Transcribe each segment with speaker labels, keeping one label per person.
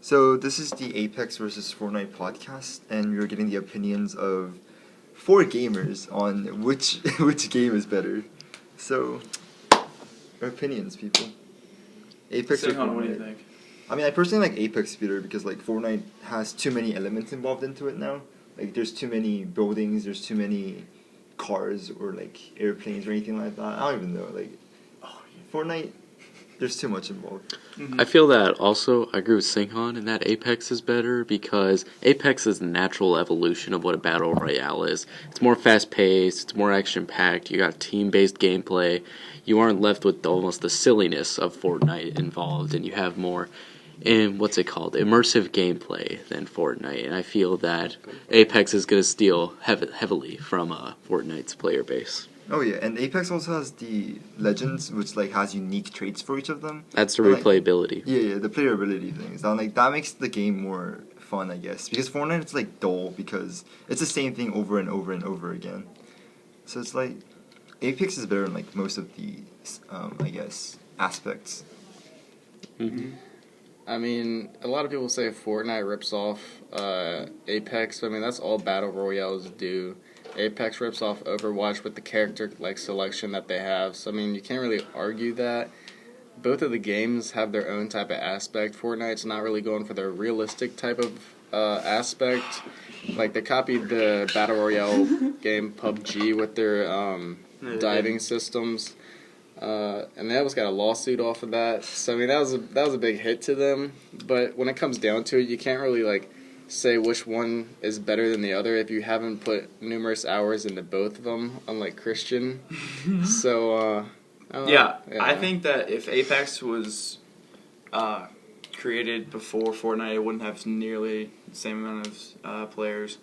Speaker 1: So this is the Apex versus Fortnite podcast, and we're getting the opinions of four gamers on which which game is better. So, our opinions, people. Apex or Fortnite?
Speaker 2: What do you think?
Speaker 1: I mean, I personally like Apex better because like Fortnite has too many elements involved into it now. Like, there's too many buildings, there's too many cars or like airplanes or anything like that. I don't even know. Like, Fortnite, there's too much involved.
Speaker 3: Mm-hmm. I feel that also, I agree with Singhan in that Apex is better because Apex is the natural evolution of what a battle royale is. It's more fast-paced, it's more action-packed, you got team-based gameplay, you aren't left with almost the silliness of Fortnite involved, and you have more, immersive gameplay than Fortnite, and I feel that Apex is going to steal heavily from Fortnite's player base.
Speaker 1: Oh yeah, and Apex also has the Legends, which like has unique traits for each of them.
Speaker 3: That's the replayability.
Speaker 1: Yeah, the playability things. And like that makes the game more fun, I guess. Because Fortnite it's like dull because it's the same thing over and over and over again. So it's like Apex is better in like most of the I guess aspects.
Speaker 4: Mm-hmm. I mean, a lot of people say Fortnite rips off Apex. I mean, that's all battle royales do. Apex rips off Overwatch with the character like selection that they have. So I mean, you can't really argue that. Both of the games have their own type of aspect. Fortnite's not really going for their realistic type of aspect. Like they copied the battle royale game PUBG with their diving systems, and they almost got a lawsuit off of that. So I mean, that was a big hit to them. But when it comes down to it, you can't really like say which one is better than the other if you haven't put numerous hours into both of them, unlike Christian. So,
Speaker 2: I think that if Apex was created before Fortnite, it wouldn't have nearly the same amount of players.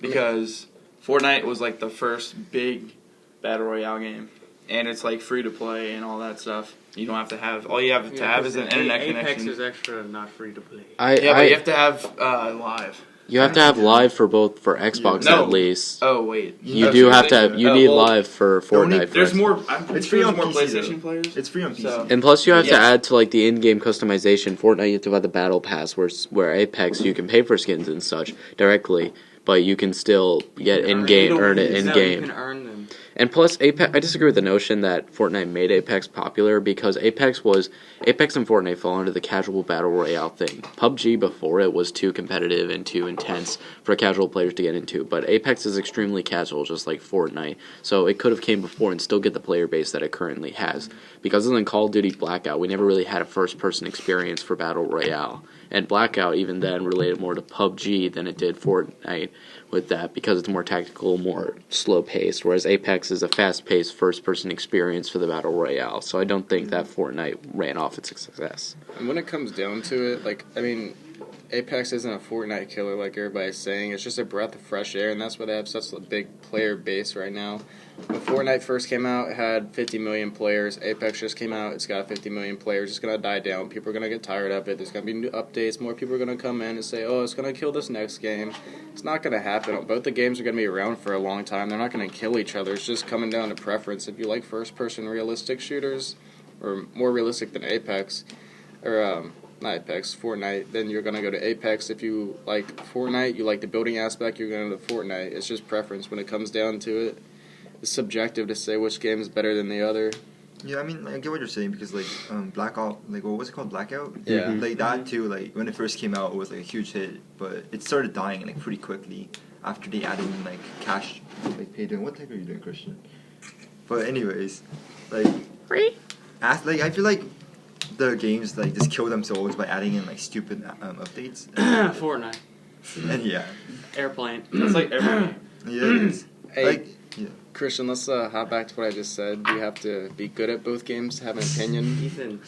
Speaker 2: Because Fortnite was like the first big Battle Royale game. And it's like free to play and all that stuff. You don't have to have, all you have to have is an internet connection.
Speaker 5: Apex is extra not free to play.
Speaker 2: But you have to have live.
Speaker 3: You have to have live for Xbox at least.
Speaker 2: Oh wait,
Speaker 3: you do have to have. You need live for Fortnite.
Speaker 2: There's more. It's free on
Speaker 1: PC,
Speaker 2: PlayStation players.
Speaker 1: It's free on PC.
Speaker 2: So.
Speaker 3: And plus, you have to add to like the in-game customization. Fortnite, you have to have the battle pass, where Apex you can pay for skins and such directly, but you can still get in-game, earn it in-game.
Speaker 5: You can earn them.
Speaker 3: And plus, Apex, I disagree with the notion that Fortnite made Apex popular because Apex and Fortnite fall into the casual battle royale thing. PUBG before it was too competitive and too intense for casual players to get into, but Apex is extremely casual, just like Fortnite. So it could have came before and still get the player base that it currently has. Because other than Call of Duty Blackout, we never really had a first-person experience for battle royale. And Blackout even then related more to PUBG than it did Fortnite with that because it's more tactical, more slow-paced, whereas Apex is a fast-paced first-person experience for the Battle Royale. So I don't think that Fortnite ran off its success.
Speaker 4: And when it comes down to it, like, I mean, Apex isn't a Fortnite killer like everybody's saying. It's just a breath of fresh air, and that's why they have such a big player base right now. When Fortnite first came out, it had 50 million players. Apex just came out, it's got 50 million players. It's going to die down. People are going to get tired of it. There's going to be new updates. More people are going to come in and say, oh, it's going to kill this next game. It's not going to happen. Both the games are going to be around for a long time. They're not going to kill each other. It's just coming down to preference. If you like first-person realistic shooters, or more realistic than Apex, or not Apex, Fortnite, then you're going to go to Apex. If you like Fortnite, you like the building aspect, you're going to Fortnite. It's just preference when it comes down to it. It's subjective to say which game is better than the other.
Speaker 1: Yeah, I mean, I get what you're saying because like Blackout, like what was it called, Blackout?
Speaker 4: Yeah.
Speaker 1: Like that too. Like when it first came out, it was like a huge hit, but it started dying like pretty quickly after they added in like cash, like pay doing. What type are you doing, Christian? But anyways, like I feel like the games like just kill themselves by adding in like stupid updates.
Speaker 5: Fortnite.
Speaker 1: And yeah.
Speaker 5: Airplane.
Speaker 2: That's like every game.
Speaker 1: Yeah, it is.
Speaker 4: Hey,
Speaker 1: like, yeah.
Speaker 4: Christian, let's hop back to what I just said. Do you have to be good at both games to have an opinion?
Speaker 5: Ethan,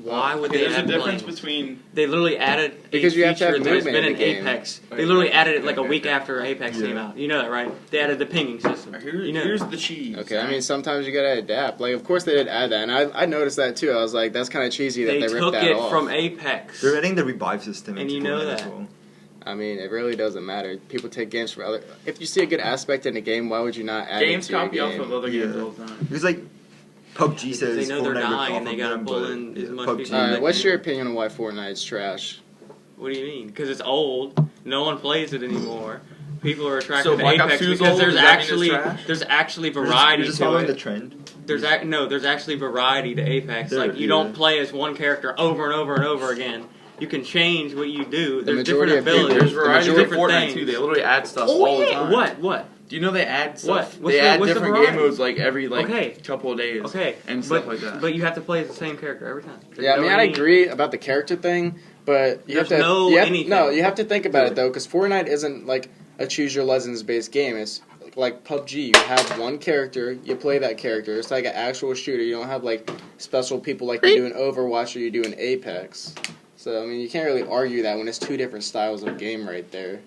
Speaker 5: why would they
Speaker 2: There's a
Speaker 5: add
Speaker 2: difference
Speaker 5: planes?
Speaker 2: between...
Speaker 5: They literally added
Speaker 4: because you have to have
Speaker 5: feature that's
Speaker 4: movement
Speaker 5: been
Speaker 4: in the game.
Speaker 5: Apex. They literally added it like a week after Apex came out. You know that, right? They added the pinging system.
Speaker 2: Here's the cheese.
Speaker 4: Okay, I mean, sometimes you gotta adapt. Like, of course they did add that, and I noticed that too. I was like, that's kind of cheesy that they ripped that off.
Speaker 5: They took it from Apex.
Speaker 1: They're adding the revive system,
Speaker 5: and you know that.
Speaker 1: as well.
Speaker 4: I mean, it really doesn't matter. People take games from other... If you see a good aspect in a game, why would you not add
Speaker 2: Games
Speaker 4: it to your
Speaker 2: copy off
Speaker 4: game?
Speaker 2: of other games all the time.
Speaker 1: Because like PUBG says
Speaker 5: they know they're
Speaker 1: Fortnite ripped
Speaker 5: dying
Speaker 1: off
Speaker 5: and they
Speaker 1: of
Speaker 5: gotta
Speaker 1: them,
Speaker 5: pull
Speaker 1: but
Speaker 5: in as much
Speaker 1: PUBG
Speaker 5: people
Speaker 4: All right,
Speaker 5: as
Speaker 4: what's
Speaker 5: they
Speaker 4: your
Speaker 5: can.
Speaker 4: opinion on why Fortnite's trash?
Speaker 5: What do you mean? Because it's old. No one plays it anymore. People are attracted
Speaker 2: So
Speaker 5: to
Speaker 2: Black Ops
Speaker 5: Apex
Speaker 2: 2 is
Speaker 5: because
Speaker 2: old?
Speaker 5: there's
Speaker 2: Does that mean it's
Speaker 5: actually
Speaker 2: trash?
Speaker 5: there's actually
Speaker 1: You're
Speaker 5: variety
Speaker 1: just
Speaker 5: to
Speaker 1: following the
Speaker 5: it.
Speaker 1: trend.
Speaker 5: There's actually variety to Apex.
Speaker 1: There-
Speaker 5: Like you
Speaker 1: yeah.
Speaker 5: don't play as one character over and over and over again. You can change what you do. There's
Speaker 4: majority
Speaker 5: different
Speaker 4: of people-
Speaker 5: abilities.
Speaker 2: There's variety
Speaker 5: there's
Speaker 2: in
Speaker 5: different
Speaker 2: Fortnite
Speaker 5: things.
Speaker 2: too. They literally add stuff
Speaker 5: Oh
Speaker 2: all the
Speaker 5: yeah.
Speaker 2: time.
Speaker 5: What?
Speaker 2: Do you know they add stuff?
Speaker 5: What?
Speaker 2: They add
Speaker 5: What's the
Speaker 2: different game
Speaker 5: variety?
Speaker 2: modes like every
Speaker 5: Okay.
Speaker 2: couple of days.
Speaker 5: Okay.
Speaker 2: And stuff like that.
Speaker 5: But you have to play as the same character every time.
Speaker 4: Yeah, I
Speaker 5: You know
Speaker 4: mean,
Speaker 5: what
Speaker 4: I agree about the character thing, but you
Speaker 5: There's
Speaker 4: have to
Speaker 5: no
Speaker 4: you have,
Speaker 5: anything.
Speaker 4: no, you have to think about it though, because Fortnite isn't like a choose your lessons based game. It's like PUBG. You have one character, you play that character. It's like an actual shooter. You don't have like special people like you do in Overwatch or you do in Apex. So I mean, you can't really argue that when it's two different styles of game right there.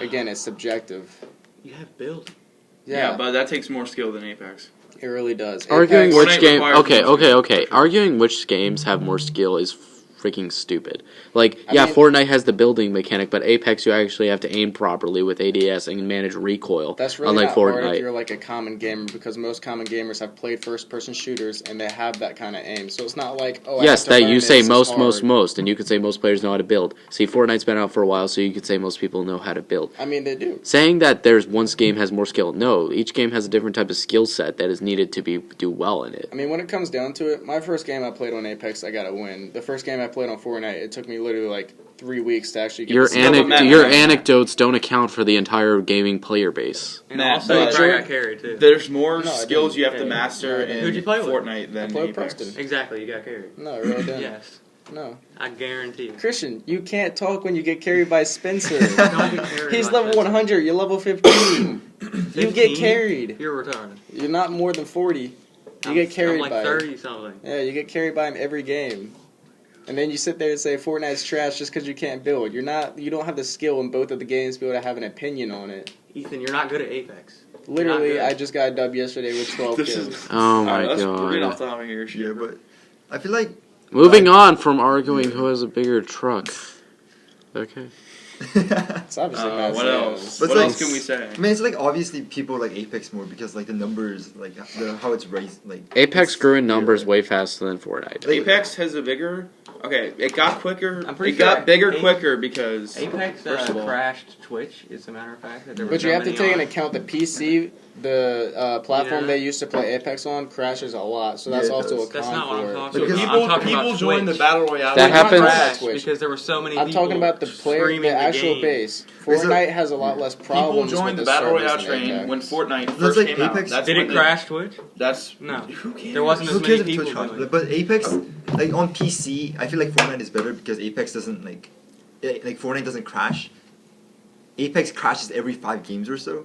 Speaker 4: Again, it's subjective.
Speaker 5: You have build.
Speaker 2: Yeah, but that takes more skill than Apex.
Speaker 4: It really does.
Speaker 3: Arguing
Speaker 4: Apex-
Speaker 3: which
Speaker 2: Fortnite
Speaker 3: game?
Speaker 2: requires
Speaker 3: Okay,
Speaker 2: more
Speaker 3: okay,
Speaker 2: skill.
Speaker 3: okay. Arguing which games have more skill is freaking stupid. Like,
Speaker 4: I
Speaker 3: yeah,
Speaker 4: mean-
Speaker 3: Fortnite has the building mechanic, but Apex you actually have to aim properly with ADS and manage recoil.
Speaker 4: That's really
Speaker 3: unlike
Speaker 4: not hard if
Speaker 3: Fortnite.
Speaker 4: you're like a common gamer, because most common gamers have played first-person shooters and they have that kind of aim. So it's not like, oh, I
Speaker 3: Yes,
Speaker 4: have to
Speaker 3: that
Speaker 4: learn
Speaker 3: you say
Speaker 4: this, it's
Speaker 3: most,
Speaker 4: hard.
Speaker 3: and you could say most players know how to build. See, Fortnite's been out for a while, so you could say most people know how to build.
Speaker 4: I mean, they do.
Speaker 3: Saying that there's one game has more skill, no, each game has a different type of skill set that is needed to do well in it.
Speaker 4: I mean, when it comes down to it, my first game I played on Apex, I got to win. The first game I played on Fortnite, it took me literally like 3 weeks to actually get
Speaker 3: Your
Speaker 4: the skill.
Speaker 3: your anecdotes don't account for the entire gaming player base.
Speaker 5: And
Speaker 2: Matt,
Speaker 5: also,
Speaker 2: but-
Speaker 5: I got carried too.
Speaker 2: There's more
Speaker 4: No, I
Speaker 2: skills
Speaker 4: didn't.
Speaker 2: you have to
Speaker 5: Yeah.
Speaker 2: master in
Speaker 5: Who'd you play with?
Speaker 2: Fortnite than
Speaker 4: I played
Speaker 2: Apex.
Speaker 4: Preston.
Speaker 5: Exactly, you got carried.
Speaker 4: No, I really didn't.
Speaker 5: Yes,
Speaker 4: No.
Speaker 5: I guarantee you.
Speaker 4: Christian, you can't talk when you get carried by Spencer.
Speaker 5: Don't get carried.
Speaker 4: He's
Speaker 5: like
Speaker 4: level
Speaker 5: that.
Speaker 4: 100, you're level 15. You
Speaker 5: 15?
Speaker 4: get carried.
Speaker 5: You're retarded.
Speaker 4: You're not more than 40. You
Speaker 5: I'm,
Speaker 4: get carried
Speaker 5: I'm like
Speaker 4: by
Speaker 5: 30 something.
Speaker 4: Yeah, you get carried by him every game. And then you sit there and say Fortnite's trash just because you can't build. You don't have the skill in both of the games to be able to have an opinion on it.
Speaker 5: Ethan, you're not good at Apex.
Speaker 4: Literally,
Speaker 5: good.
Speaker 4: I just got a dub yesterday with 12
Speaker 2: This
Speaker 4: kills.
Speaker 2: is
Speaker 3: Oh my
Speaker 2: Alright, we're getting off
Speaker 3: god.
Speaker 2: topic here.
Speaker 1: Yeah, but I feel like
Speaker 3: Moving on from arguing who has a bigger truck. Okay.
Speaker 4: It's obviously not
Speaker 2: what
Speaker 4: sales.
Speaker 2: else?
Speaker 1: But
Speaker 2: What
Speaker 1: like-
Speaker 2: else can we say?
Speaker 1: I mean, it's like obviously people like Apex more because like the numbers, like how it's raised, like
Speaker 3: Apex
Speaker 1: it's-
Speaker 3: grew in numbers
Speaker 1: yeah.
Speaker 3: way faster than Fortnite.
Speaker 1: Like-
Speaker 2: Apex has a bigger. Okay, it got quicker.
Speaker 5: I'm pretty
Speaker 2: It got
Speaker 5: sure
Speaker 2: bigger
Speaker 5: Apex-
Speaker 2: quicker because
Speaker 5: Apex
Speaker 2: First of all-
Speaker 5: crashed Twitch, as a matter of fact. That there were
Speaker 4: But you
Speaker 5: so
Speaker 4: have to
Speaker 5: many
Speaker 4: take
Speaker 5: on.
Speaker 4: into account the PC, the platform
Speaker 5: Yeah.
Speaker 4: they used to play Apex on crashes a lot. So that's
Speaker 1: Yeah, it
Speaker 4: also
Speaker 1: does.
Speaker 4: a
Speaker 5: That's
Speaker 4: con
Speaker 5: not what
Speaker 4: for
Speaker 5: I'm
Speaker 4: it.
Speaker 5: talking
Speaker 2: so
Speaker 1: Because
Speaker 5: about. I'm talking
Speaker 2: people
Speaker 5: about
Speaker 2: join the
Speaker 5: Twitch.
Speaker 2: battle royale.
Speaker 3: That
Speaker 5: Twitch
Speaker 3: happens-
Speaker 5: crashed
Speaker 4: Twitch.
Speaker 5: because there were so many
Speaker 4: I'm
Speaker 5: people
Speaker 4: talking about the player,
Speaker 5: streaming
Speaker 4: the actual
Speaker 5: game.
Speaker 4: base.
Speaker 1: Wait, so-
Speaker 4: Fortnite has a lot less
Speaker 2: People
Speaker 4: problems
Speaker 2: joined the
Speaker 4: with
Speaker 2: battle
Speaker 4: servers
Speaker 2: royale
Speaker 4: than
Speaker 2: train
Speaker 4: Apex.
Speaker 2: when Fortnite
Speaker 1: That's
Speaker 2: first
Speaker 1: like
Speaker 2: came out.
Speaker 1: Apex-
Speaker 2: That's
Speaker 5: Did
Speaker 2: when
Speaker 5: it
Speaker 2: they-
Speaker 5: crash Twitch?
Speaker 2: That's
Speaker 5: No.
Speaker 2: Who cares?
Speaker 5: There wasn't
Speaker 1: Who
Speaker 5: as
Speaker 1: cares
Speaker 5: many
Speaker 1: if
Speaker 5: people
Speaker 1: Twitch crashed?
Speaker 5: doing it.
Speaker 1: But Apex, like on PC, I feel like Fortnite is better because Apex doesn't like Fortnite doesn't crash. Apex crashes every 5 games or so.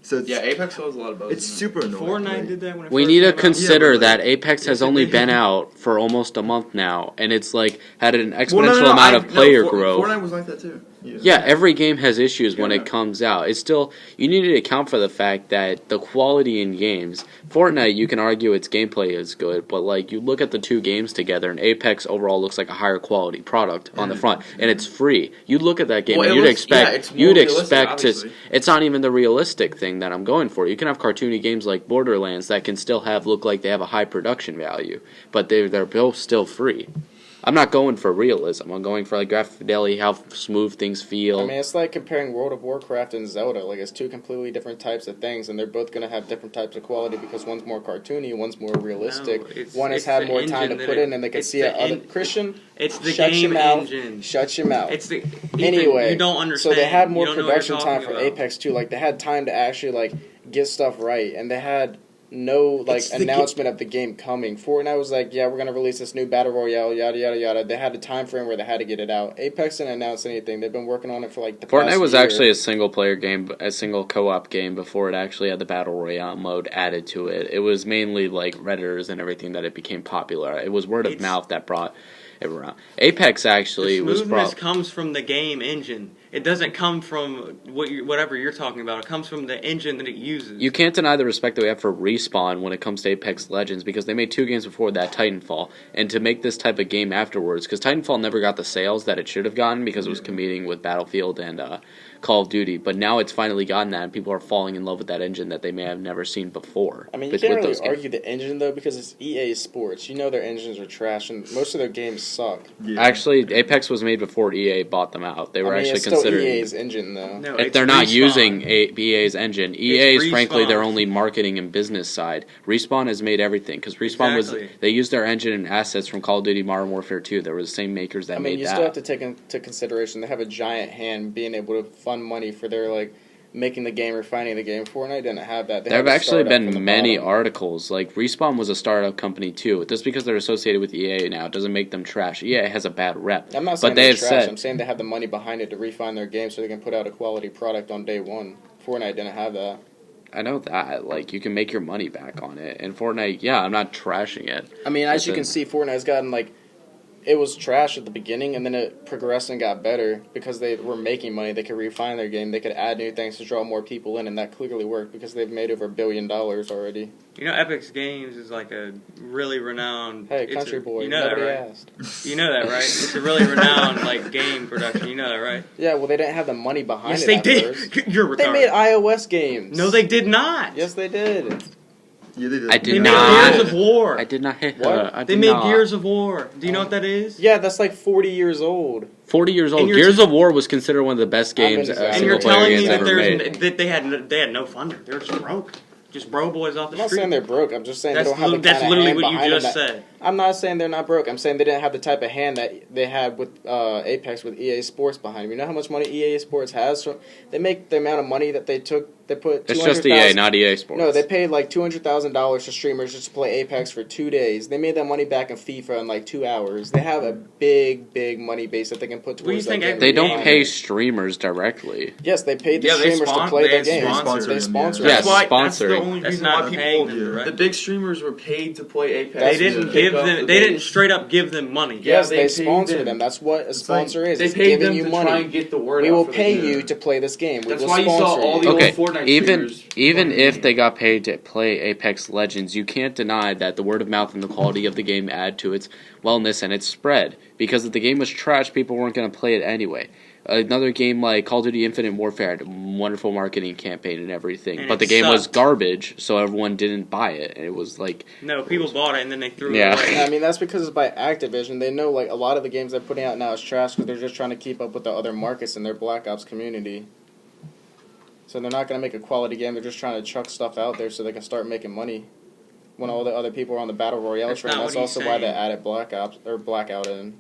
Speaker 1: So it's,
Speaker 2: Yeah, Apex has a lot of bugs.
Speaker 1: it's
Speaker 2: in it.
Speaker 1: super annoying.
Speaker 5: Fortnite
Speaker 1: like-
Speaker 5: did that when it
Speaker 3: We
Speaker 5: first
Speaker 3: need to
Speaker 5: came out.
Speaker 3: consider
Speaker 1: Yeah, but,
Speaker 3: that
Speaker 1: like,
Speaker 3: Apex has
Speaker 1: yes,
Speaker 3: only
Speaker 1: it-
Speaker 3: been out for almost a month now, and it's like had an exponential
Speaker 2: Well, no,
Speaker 3: amount of player growth.
Speaker 2: Fortnite was like that too.
Speaker 3: Yeah, every game has issues when
Speaker 2: Yeah.
Speaker 3: it comes out. It's still, you need to account for the fact that the quality in games, Fortnite, you can argue its gameplay is good, but like you look at the two games together, and Apex overall looks like a higher quality product on the front, and it's free. You look at that game,
Speaker 2: Well,
Speaker 3: and
Speaker 2: it
Speaker 3: you'd
Speaker 2: looks-
Speaker 3: expect,
Speaker 2: yeah, it's more
Speaker 3: you'd
Speaker 2: realistic,
Speaker 3: expect
Speaker 2: obviously.
Speaker 3: to. It's not even the realistic thing that I'm going for. You can have cartoony games like Borderlands that can still look like they have a high production value, but they're both still free. I'm not going for realism. I'm going for like graphic fidelity, how smooth things feel.
Speaker 4: I mean, it's like comparing World of Warcraft and Zelda. Like, it's two completely different types of things, and they're both going to have different types of quality because one's more cartoony, one's more realistic.
Speaker 5: No, it's-
Speaker 4: One has
Speaker 5: it's
Speaker 4: had
Speaker 5: the
Speaker 4: more time to
Speaker 5: engine
Speaker 4: put
Speaker 5: that
Speaker 4: in, and they can
Speaker 5: it's
Speaker 4: see
Speaker 5: the
Speaker 4: it. Other
Speaker 5: en-
Speaker 4: Christian,
Speaker 5: It's the
Speaker 4: shut your
Speaker 5: game
Speaker 4: mouth.
Speaker 5: engine.
Speaker 4: Shut your mouth.
Speaker 5: It's the Ethan,
Speaker 4: Anyway,
Speaker 5: you don't understand.
Speaker 4: so they had more
Speaker 5: You don't know what
Speaker 4: production
Speaker 5: you're
Speaker 4: time
Speaker 5: talking
Speaker 4: for
Speaker 5: about.
Speaker 4: Apex too. Like, they had time to actually like get stuff right, and they had no like
Speaker 1: It's the
Speaker 4: announcement of the game coming. Fortnite was like, yeah, we're gonna release this new battle royale, yada yada yada. They had a time frame where they had to get it out. Apex didn't announce anything. They've been working on it for like the past
Speaker 3: Fortnite was
Speaker 4: year.
Speaker 3: actually a single player game, a single co-op game before it actually had the battle royale mode added to it. It was mainly like Redditors and everything that it became popular. It was word of
Speaker 5: It's-
Speaker 3: mouth that brought it around. Apex actually
Speaker 5: The
Speaker 3: was
Speaker 5: smoothness
Speaker 3: brought.
Speaker 5: comes from the game engine. it doesn't come from whatever you're talking about. It comes from the engine that it uses.
Speaker 3: You can't deny the respect that we have for Respawn when it comes to Apex Legends, because they made 2 games before that, Titanfall, and to make this type of game afterwards, because Titanfall never got the sales that it should have gotten because it was competing with Battlefield and Call of Duty, but now it's finally gotten that, and people are falling in love with that engine that they may have never seen before.
Speaker 4: I mean, you can't really argue the engine, though, because it's EA Sports. You know their engines are trash, and most of their games suck.
Speaker 1: Yeah.
Speaker 3: Actually, Apex was made before EA bought them out. They were actually
Speaker 4: it's
Speaker 3: considering...
Speaker 4: still EA's engine, though.
Speaker 5: No,
Speaker 3: if they're not using EA's engine. EA is, frankly,
Speaker 5: Respawn.
Speaker 3: their only marketing and business side. Respawn has made everything, because Respawn they used their engine and assets from Call of Duty Modern Warfare 2. They were the same makers that made that.
Speaker 4: You still have to take into consideration they have a giant hand being able to fund money for their, making the game, refining the game. Fortnite didn't have that.
Speaker 3: There have actually been many articles. Like, Respawn was a startup company, too. Just because they're associated with EA now doesn't make them trash. EA has a bad rep.
Speaker 4: I'm not saying they're trash. I'm saying they have the money behind it to refine their game so they can put out a quality product on day one. Fortnite didn't have that.
Speaker 3: I know that. You can make your money back on it. And Fortnite, I'm not trashing it.
Speaker 4: I mean, as you can see, Fortnite's gotten, it was trash at the beginning, and then it progressed and got better because they were making money. They could refine their game. They could add new things to draw more people in, and that clearly worked because they've made over $1 billion already.
Speaker 5: You know, Epic Games is a really renowned...
Speaker 4: Hey, country boy,
Speaker 5: you know
Speaker 4: nobody
Speaker 5: that, right?
Speaker 4: asked.
Speaker 5: You know that, right? It's a really renowned, game production. You know that, right?
Speaker 4: Yeah, well, they didn't have the money behind
Speaker 5: yes,
Speaker 4: it.
Speaker 5: Yes, they did.
Speaker 4: First.
Speaker 5: You're retarded.
Speaker 4: They made iOS games.
Speaker 5: No, they did not.
Speaker 4: Yes, they did.
Speaker 1: Yeah, they did.
Speaker 3: I did
Speaker 5: they
Speaker 3: not.
Speaker 5: made Gears of War.
Speaker 3: I did not hit
Speaker 4: what?
Speaker 5: They made Gears of War. Do you know what that is?
Speaker 4: Yeah, that's 40 years old.
Speaker 3: 40 years old. Gears of War was considered one of the best games.
Speaker 5: And you're telling me that they had no funding. They were just broke. Just bro boys off the street.
Speaker 4: I'm not saying they're broke. I'm just saying
Speaker 5: that's
Speaker 4: they don't have the kind
Speaker 5: That's
Speaker 4: of
Speaker 5: literally
Speaker 4: hand
Speaker 5: what you
Speaker 4: behind
Speaker 5: just
Speaker 4: them
Speaker 5: said.
Speaker 4: I'm not saying they're not broke. I'm saying they didn't have the type of hand that they had with Apex with EA Sports behind them. You know how much money EA Sports has? They make the amount of money that they took. They put.
Speaker 3: It's just EA, not EA Sports.
Speaker 4: No, they paid $200,000 to streamers just to play Apex for 2 days. They made that money back in FIFA in 2 hours. They have a big money base that they can put towards that game.
Speaker 3: They don't pay streamers directly.
Speaker 4: Yes, they paid the streamers to play their game. They sponsor.
Speaker 3: Yes,
Speaker 2: That's
Speaker 3: sponsoring.
Speaker 2: the only reason why people. The big streamers were paid to play Apex.
Speaker 5: They didn't give them. They didn't straight up give them money.
Speaker 4: Yes, they sponsor them. That's what a sponsor is.
Speaker 2: They paid them to try and get the word out.
Speaker 4: We will pay you to play this game.
Speaker 2: That's why you saw all the old Fortnite streamers.
Speaker 3: Even if they got paid to play Apex Legends, you can't deny that the word of mouth and the quality of the game add to its wellness and its spread. Because if the game was trash, people weren't going to play it anyway. Another game like Call of Duty Infinite Warfare had a wonderful marketing campaign and everything, but the game was garbage, so everyone didn't buy it. And it was
Speaker 5: no, people bought it and then they threw it away.
Speaker 4: I mean, that's because it's by Activision. They know a lot of the games they're putting out now is trash because they're just trying to keep up with the other markets in their Black Ops community. So they're not going to make a quality game. They're just trying to chuck stuff out there so they can start making money. When all the other people are on the Battle Royale train, that's also why they added Blackout in.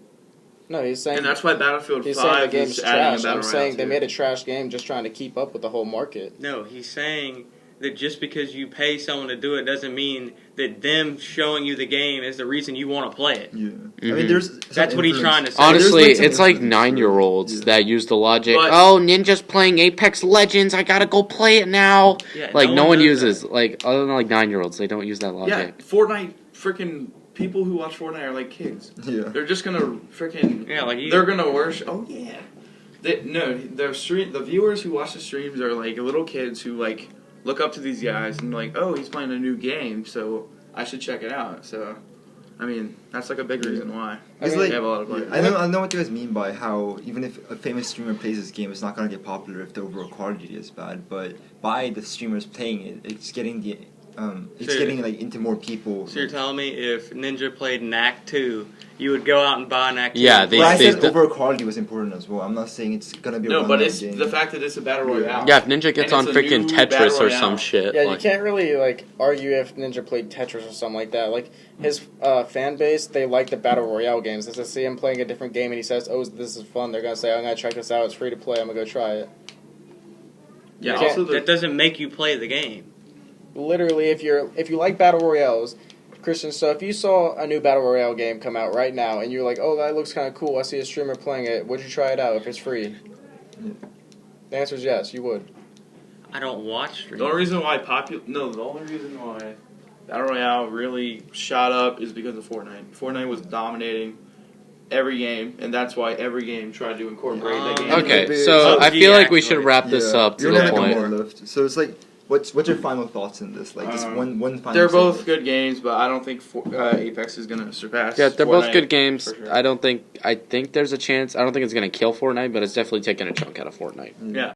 Speaker 4: No, he's saying...
Speaker 2: And that's why Battlefield 5
Speaker 4: saying the game's
Speaker 2: is adding
Speaker 4: trash.
Speaker 2: a Battle
Speaker 4: I'm saying
Speaker 2: Royale
Speaker 4: they made a trash game just trying to keep up with the whole market.
Speaker 5: No, he's saying that just because you pay someone to do it doesn't mean that them showing you the game is the reason you want to play it.
Speaker 1: Yeah. I mean,
Speaker 5: that's what he's trying to say.
Speaker 3: Honestly, it's 9-year-olds that use the logic, Ninja's playing Apex Legends, I gotta go play it now.
Speaker 5: Yeah,
Speaker 3: no one uses, other than 9-year-olds, they don't use that logic.
Speaker 2: Yeah, Fortnite, freaking people who watch Fortnite are like kids.
Speaker 1: Yeah.
Speaker 2: They're just gonna freaking...
Speaker 5: Yeah,
Speaker 2: they're gonna worship... Oh, yeah. The viewers who watch the streams are little kids who look up to these guys and he's playing a new game, so I should check it out. So, I mean, that's a big reason why.
Speaker 1: It's
Speaker 2: they have a lot of players.
Speaker 1: I know what you guys mean by how even if a famous streamer plays this game, it's not gonna get popular if the overall quality is bad. But by the streamers playing it, it's getting into more people.
Speaker 5: So you're telling me if Ninja played Knack 2, you would go out and buy Knack 2?
Speaker 3: Yeah,
Speaker 1: I said overall quality was important as well. I'm not saying it's gonna be a
Speaker 2: but it's game. The fact that it's a battle royale.
Speaker 3: Yeah, if Ninja gets on freaking Tetris or some shit.
Speaker 4: Yeah, you can't really argue if Ninja played Tetris or something like that. His fan base, they like the battle royale games. As they see him playing a different game and he says, "Oh, this is fun," they're gonna say, "I'm gonna check this out. It's free to play. I'm gonna go try it."
Speaker 5: Yeah, also that doesn't make you play the game.
Speaker 4: Literally, if you like battle royales, Christian, so if you saw a new battle royale game come out right now and you're like, "Oh, that looks kind of cool. I see a streamer playing it. Would you try it out if it's free?" The answer is yes, you would.
Speaker 5: I don't watch streamers.
Speaker 2: The only reason why Battle Royale really shot up is because of Fortnite. Fortnite was dominating every game, and that's why every game tried to incorporate that game.
Speaker 3: Okay,
Speaker 1: Maybe
Speaker 3: so
Speaker 5: PUBG
Speaker 3: I feel like we
Speaker 5: actually.
Speaker 3: should wrap this up to
Speaker 1: You're
Speaker 3: the
Speaker 1: gonna
Speaker 3: point.
Speaker 1: more left. So it's like, what's your final thoughts in this? Like, just one final.
Speaker 2: They're both
Speaker 1: statement.
Speaker 2: good games, but I don't think Apex is gonna surpass.
Speaker 3: Yeah, they're both
Speaker 2: Fortnite
Speaker 3: good games.
Speaker 2: for sure.
Speaker 3: I think there's a chance. I don't think it's gonna kill Fortnite, but it's definitely taking a chunk out of Fortnite.
Speaker 2: Yeah.